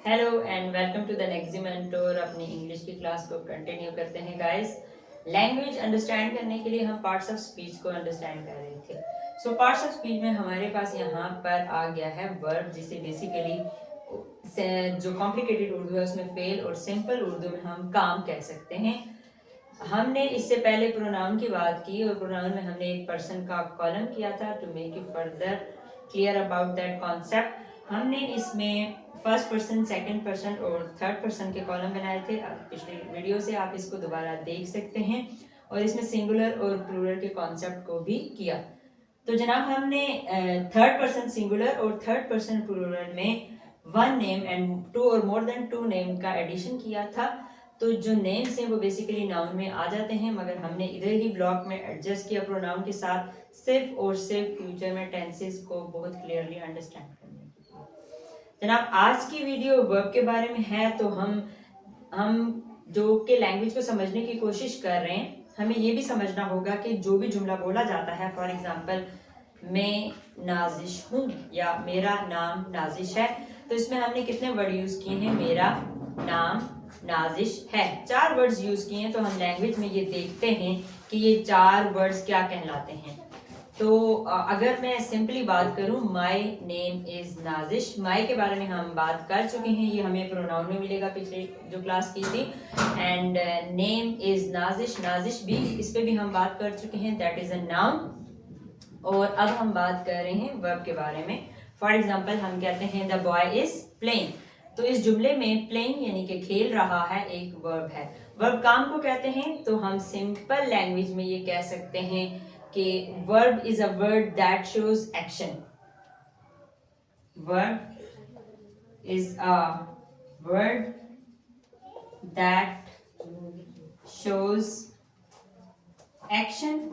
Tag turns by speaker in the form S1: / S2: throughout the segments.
S1: Hello and welcome to the next mentor. अपनी English की class को कंटिन्यू करते हैं गाइस। लैंग्वेज अंडरस्टैंड करने के लिए हम पार्ट्स ऑफ स्पीच को अंडरस्टैंड कर रहे थे। सो पार्ट्स ऑफ स्पीच में हमारे पास यहाँ पर आ गया है वर्ब, जिसे बेसिकली जो कॉम्प्लिकेटेड उर्दू है उसमें फेल और सिंपल उर्दू में हम काम कह सकते हैं। हमने इससे पहले प्रोनाउन की बात की और प्रोनाउन में हमने एक पर्सन का कॉलम किया था to make you further clear about that concept. हमने इसमें फर्स्ट पर्सन, सेकंड पर्सन और थर्ड पर्सन के कॉलम बनाए थे। पिछली वीडियो से आप इसको दोबारा देख सकते हैं और इसमें सिंगुलर और प्लूरल के कॉन्सेप्ट को भी किया। तो जनाब हमने थर्ड पर्सन सिंगुलर और थर्ड पर्सन प्लूरल में वन नेम एंड टू और मोर देन टू नेम का एडिशन किया था। तो जो नेम्स हैं वो बेसिकली नाउन में आ जाते हैं, मगर हमने इधर ही ब्लॉक में एडजस्ट किया प्रोनाउन के साथ, सिर्फ और सिर्फ फ्यूचर में टेंसेस को बहुत क्लियरली अंडरस्टैंड करने के लिए। जनाब आज की वीडियो वर्ब के बारे में है। तो हम जो के लैंग्वेज को समझने की कोशिश कर रहे हैं, हमें ये भी समझना होगा कि जो भी जुमला बोला जाता है, फॉर एग्जांपल मैं नाजिश हूँ या मेरा नाम नाजिश है, तो इसमें हमने कितने वर्ड यूज किए हैं? मेरा नाम नाजिश है, 4 वर्ड्स यूज किए हैं। तो हम लैंग्वेज में ये देखते हैं कि ये 4 वर्ड्स क्या कहलाते हैं। तो अगर मैं सिंपली बात करूं, माई नेम इज नाजिश, माई के बारे में हम बात कर चुके हैं, ये हमें प्रोनाउन में मिलेगा पिछले जो क्लास की थी। And name is Nazish, Nazish भी, इस पे भी हम बात कर चुके हैं, दैट इज अ नाउन। और अब हम बात कर रहे हैं वर्ब के बारे में। फॉर एग्जाम्पल हम कहते हैं द बॉय इज प्लेइंग, तो इस जुमले में प्लेइंग यानी कि खेल रहा है एक वर्ब है। वर्ब काम को कहते हैं, तो हम सिंपल लैंग्वेज में ये कह सकते हैं कि verb is a word that shows action. Verb is a word that shows action.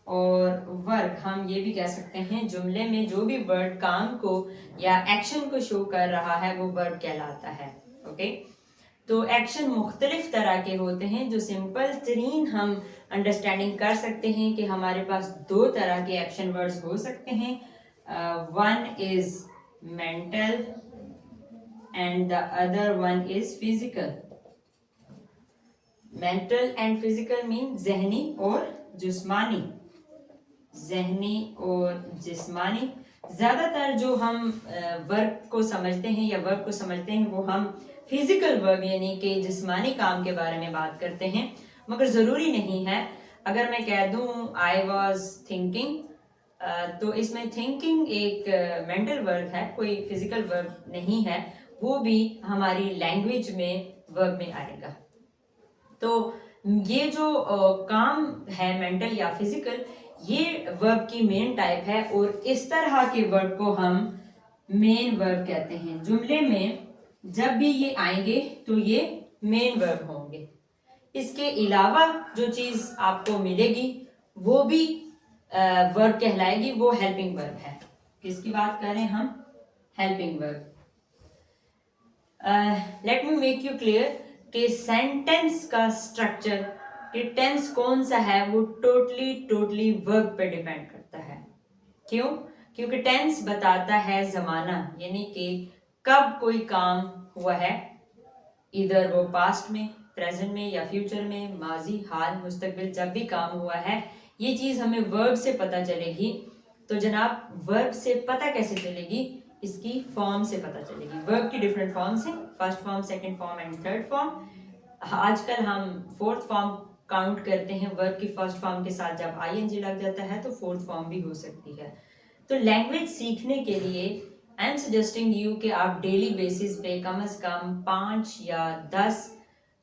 S1: और वर्ब हम ये भी कह सकते हैं जुमले में जो भी वर्ड काम को या एक्शन को शो कर रहा है वो वर्ब कहलाता है। ओके, तो एक्शन मुख्तलिफ तरह के होते हैं। जो सिंपल तरीन हम अंडरस्टैंडिंग कर सकते हैं कि हमारे पास 2 तरह के एक्शन वर्ड्स हो सकते हैं। One is mental and the other one is physical. Mental and physical mean जहनी और जिस्मानी, जहनी और जिस्मानी। ज्यादातर जो हम वर्ब को समझते हैं या वर्ब को समझते हैं वो हम फिजिकल वर्ब यानी कि जिस्मानी काम के बारे में बात करते हैं, मगर जरूरी नहीं है। अगर मैं कह दूं आई वॉज थिंकिंग, तो इसमें थिंकिंग एक मेंटल वर्ब है, कोई फिजिकल वर्ब नहीं है, वो भी हमारी लैंग्वेज में वर्ब में आएगा। तो ये जो काम है मेंटल या फिजिकल, ये वर्ब की मेन टाइप है और इस तरह के वर्ब को हम मेन वर्ब कहते हैं। जुमले में जब भी ये आएंगे तो ये मेन वर्ब होंगे। इसके अलावा जो चीज आपको मिलेगी वो भी वर्ब कहलाएगी, वो हेल्पिंग वर्ब है। किसकी बात कर रहे हैं हम? Helping verb. Let me make you clear कि सेंटेंस का स्ट्रक्चर, कि टेंस कौन सा है, वो टोटली वर्ब पे डिपेंड करता है। क्यों? क्योंकि टेंस बताता है जमाना, यानी कि कब कोई काम हुआ है, इधर वो पास्ट में, प्रेजेंट में या फ्यूचर में, माजी, हाल, मुस्तकबिल, जब भी काम हुआ है, ये चीज हमें वर्ब से पता चलेगी। तो जनाब वर्ब से पता कैसे चलेगी? इसकी फॉर्म से पता चलेगी। वर्ब की डिफरेंट फॉर्म्स हैं, first form, second form and third form. आजकल हम फोर्थ फॉर्म काउंट करते हैं। वर्ब की फर्स्ट फॉर्म के साथ जब आईएनजी लग जाता है तो फोर्थ फॉर्म भी हो सकती है। तो लैंग्वेज सीखने के लिए आई एम सजेस्टिंग यू कि आप डेली बेसिस पे कम से कम 5 या 10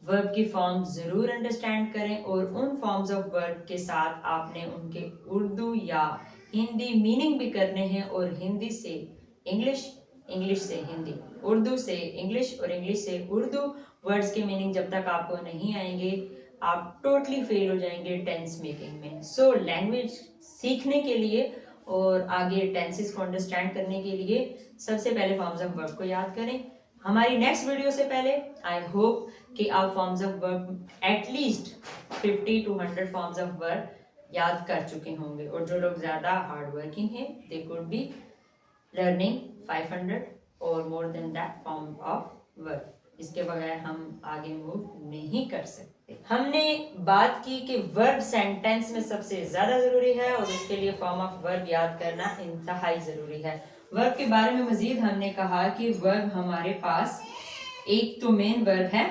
S1: वर्ब की फॉर्म जरूर अंडरस्टैंड करें, और उन फॉर्म्स ऑफ वर्ब के साथ आपने उनके उर्दू या हिंदी मीनिंग भी करने हैं, और हिंदी से इंग्लिश, इंग्लिश से हिंदी, उर्दू से इंग्लिश और इंग्लिश से उर्दू वर्ड्स के मीनिंग जब तक आपको नहीं आएंगे आप टोटली फेल हो जाएंगे टेंस मेकिंग में। सो लैंग्वेज सीखने के लिए और आगे टेंसेस को अंडरस्टैंड करने के लिए सबसे पहले फॉर्म्स ऑफ वर्ब को याद करें। हमारी नेक्स्ट वीडियो से पहले आई होप कि आप forms of verb at least 50 to 100 forms of verb याद कर चुके होंगे, और जो लोग ज़्यादा हार्ड वर्किंग हैं दे कुड बी लर्निंग 500 और more than that form of verb. इसके बगैर हम आगे मूव नहीं कर सकते। हमने बात की कि वर्ब सेंटेंस में सबसे ज्यादा जरूरी है और इसके लिए फॉर्म ऑफ वर्ब याद करना इंतहाई जरूरी है। वर्ब के बारे में मजीद हमने कहा कि वर्ब हमारे पास एक तो मेन वर्ब है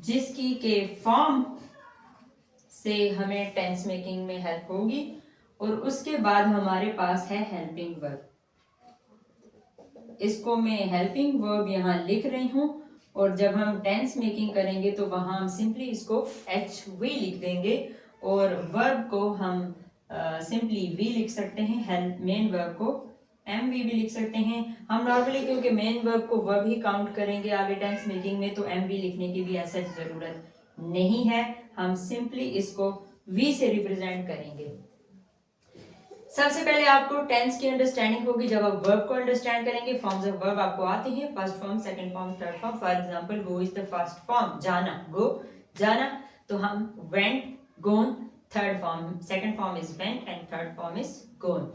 S1: जिसकी के फॉर्म से हमें टेंस मेकिंग में हेल्प होगी और उसके बाद हमारे पास है हेल्पिंग वर्ब। इसको मैं हेल्पिंग वर्ब यहाँ लिख रही हूँ और जब हम टेंस मेकिंग करेंगे तो वहां हम सिंपली इसको HV लिख देंगे और वर्ब को हम सिंपली V लिख सकते हैं। हेल्प मेन वर्ब को MV भी लिख सकते हैं। हम नॉर्मली क्योंकि मेन वर्ब को वर्ब ही काउंट करेंगे आगे टेंस मेकिंग में, तो MV लिखने की भी ऐसा जरूरत नहीं है। हम सिंपली इसको V से रिप्रेजेंट करेंगे। सबसे पहले आपको टेंस की अंडरस्टैंडिंग होगी जब आप वर्ब को अंडरस्टैंड करेंगे। फॉर्म्स ऑफ वर्ब आपको आते हैं, first form, second form, third form. For example go is the first form, जाना, गो जाना, तो हम went, gone. Third form, second form is went and third form is gone.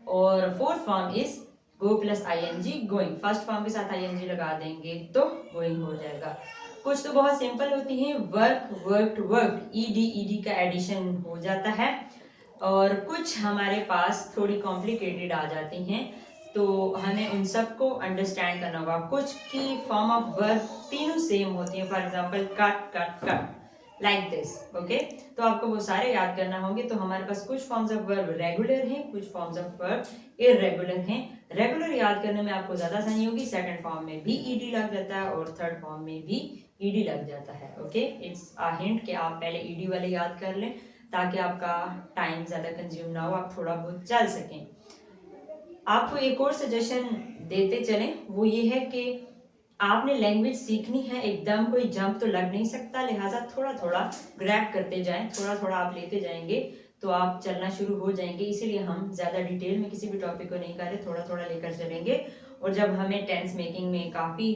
S1: और fourth form is go plus ING, going. First form के साथ ING लगा देंगे तो गोइंग हो जाएगा। कुछ तो बहुत सिंपल होती हैं, वर्क, वर्कड, वर्कड, ED का एडिशन हो जाता है और कुछ हमारे पास थोड़ी कॉम्प्लिकेटेड आ जाती हैं, तो हमें उन सबको अंडरस्टैंड करना होगा। कुछ की फॉर्म ऑफ वर्ब तीनों सेम होती हैं, for example cut, cut, cut, like this, okay. तो आपको वो सारे याद करना होंगे। तो हमारे पास कुछ फॉर्म्स ऑफ वर्ब रेगुलर हैं, कुछ फॉर्म्स ऑफ वर्ब इररेगुलर हैं। रेगुलर याद करने में आपको ज्यादा आसानी होगी, सेकंड फॉर्म में भी ED लग जाता है और थर्ड फॉर्म में भी ED लग जाता है, ओके। इट्स अ हिंट कि आप पहले ED वाले याद कर लें ताकि आपका टाइम ज्यादा कंज्यूम ना हो, आप थोड़ा बहुत चल सकें। आपको एक और सजेशन देते चलें, वो ये है कि आपने लैंग्वेज सीखनी है, एकदम कोई जंप तो लग नहीं सकता, लिहाजा थोड़ा थोड़ा ग्रैब करते जाएं, थोड़ा थोड़ा आप लेते जाएंगे तो आप चलना शुरू हो जाएंगे। इसीलिए हम ज्यादा डिटेल में किसी भी टॉपिक को नहीं कर रहे, थोड़ा थोड़ा लेकर चलेंगे और जब हमें टेंस मेकिंग में काफी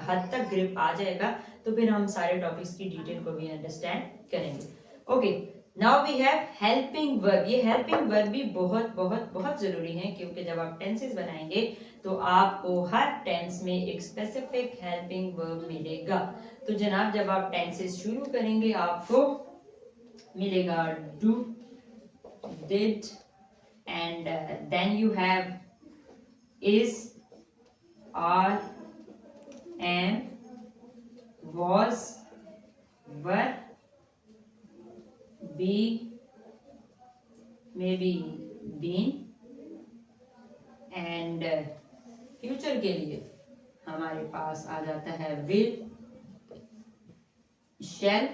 S1: हद तक ग्रिप आ जाएगा तो फिर हम सारे टॉपिक्स की डिटेल को भी अंडरस्टैंड करेंगे, okay. Now we have helping verb. ये हेल्पिंग वर्ब भी बहुत बहुत बहुत जरूरी है क्योंकि जब आप टेंसेस बनाएंगे तो आपको हर टेंस में एक स्पेसिफिक हेल्पिंग वर्ब मिलेगा। तो जनाब जब आप टेंसेस शुरू करेंगे आपको मिलेगा do, did and then you have is, are, am, was, were, be, maybe, been and future के लिए हमारे पास आ जाता है will, shall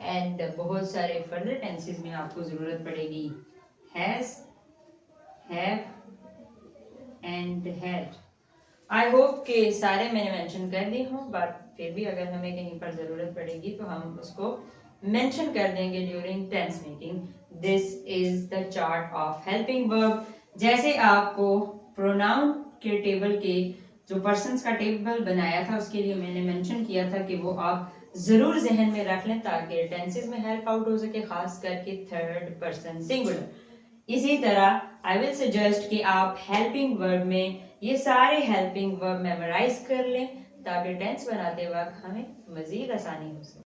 S1: एंड बहुत सारे फर्दर टेंसेस में आपको जरूरत पड़ेगी has, have and had। I hope कि सारे मैंने मेंशन कर दिए हों, बट फिर भी अगर हमें कहीं पर जरूरत पड़ेगी तो हम उसको मेंशन कर देंगे during tense making. This is the chart of helping verb. जैसे आपको प्रोनाउन के टेबल के जो पर्सन्स का टेबल बनाया था उसके लिए मैंने मेंशन किया था कि वो आप जरूर जहन में रख लें ताकि टेंसेस में हेल्प आउट हो सके, खास करके थर्ड पर्सन सिंगुलर। इसी तरह आई विल सजेस्ट कि आप हेल्पिंग वर्ब में ये सारे हेल्पिंग वर्ब मेमोराइज कर लें ताकि टेंस बनाते वक्त हमें मजीद आसानी हो सके।